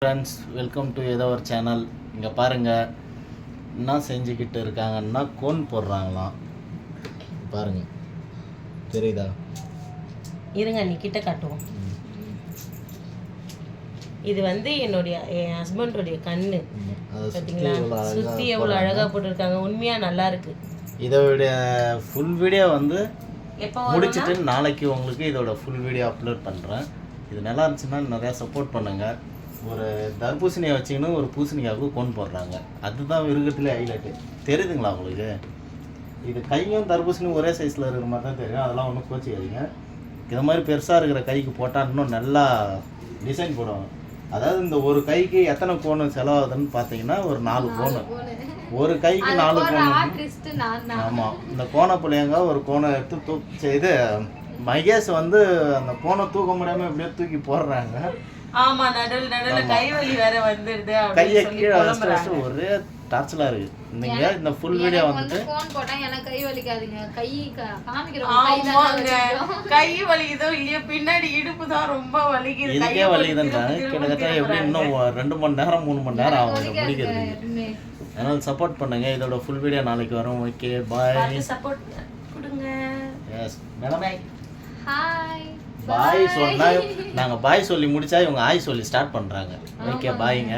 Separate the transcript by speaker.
Speaker 1: Friends, welcome to ஏதோ ஒரு channel. இங்கே பாருங்கள் என்ன செஞ்சுக்கிட்டு இருக்காங்கன்னா கோன் போடுறாங்களாம். பாருங்கள், தெரியுதா?
Speaker 2: இருங்க, நீ கிட்ட காட்டுவோம். இது வந்து என் ஹஸ்பண்டோடைய கண்ணு. பார்த்தீங்களா, சுற்றி எவ்வளோ அழகாக போட்டிருக்காங்க. உண்மையாக நல்லா இருக்கு.
Speaker 1: இதோடைய ஃபுல் வீடியோ வந்து எப்போ முடிச்சுட்டு நாளைக்கு உங்களுக்கு இதோட ஃபுல் வீடியோ அப்லோட் பண்ணுறேன். இது நல்லா இருந்துச்சுன்னா நிறையா சப்போர்ட் பண்ணுங்கள். ஒரு தர்பூசணியை வச்சிங்கன்னா ஒரு பூசணிக்காவுக்கு கோன் போடுறாங்க. அதுதான் இருக்கிறதுலே ஹைலைட்டு. தெரியுதுங்களா உங்களுக்கு? இது கையும் தர்பூசணியும் ஒரே சைஸில் இருக்கிற மாதிரி தான் தெரியும். அதெல்லாம் ஒன்றும் கோச்சிக்காதீங்க. இது மாதிரி பெருசாக இருக்கிற கைக்கு போட்டால் இன்னும் நல்லா டிசைன் போடுவாங்க. அதாவது இந்த ஒரு கைக்கு எத்தனை கோன் செலவாகுதுன்னு பார்த்தீங்கன்னா ஒரு 4 கோன். ஒரு கைக்கு 4 கோன். ஆமாம், இந்த கோனை புள்ளையங்க ஒரு கோனை எடுத்து செய்து மகேஷ் வந்து அந்த கோனை தூக்க முடியாமல் எப்படியோ தூக்கி போடுறாங்க.
Speaker 2: ஆமா, நடுவுல கை வலி வேற வந்துடுது.
Speaker 1: கையை கீழே வச்சு ஒரே டார்ச்சலா இருக்கு. நீங்க இந்த ஃபுல் வீடியோ வந்துட்டு
Speaker 3: ஃபோன் போட்டா எனக்கு கை வலிக்காதுங்க. கை காமிக்கிறோம்.
Speaker 2: கை வலிக்குதோ இல்லையோ, பின்னாடி இடுப்பு தான் ரொம்ப வலிக்குது.
Speaker 1: இதுக்கே வலிக்குதுன்றாங்க. கிட்டத்தட்ட எப்படி இன்னும் 2 மணி நேரம் 3 மணி நேரம் ஆகும் முடிக்கிறது. அதனால சப்போர்ட் பண்ணுங்க. இதோட ஃபுல் வீடியோ நாளைக்கு வரும். ஓகே, பாய்.
Speaker 2: சப்போர்ட் கொடுங்க.
Speaker 1: Yes madam.
Speaker 3: ஹாய்.
Speaker 1: பாய் சொன்னா நாங்கள் பாய் சொல்லி முடிச்சா இவங்க ஆய் சொல்லி ஸ்டார்ட் பண்ணுறாங்க. ஓகே, பாய்ங்க.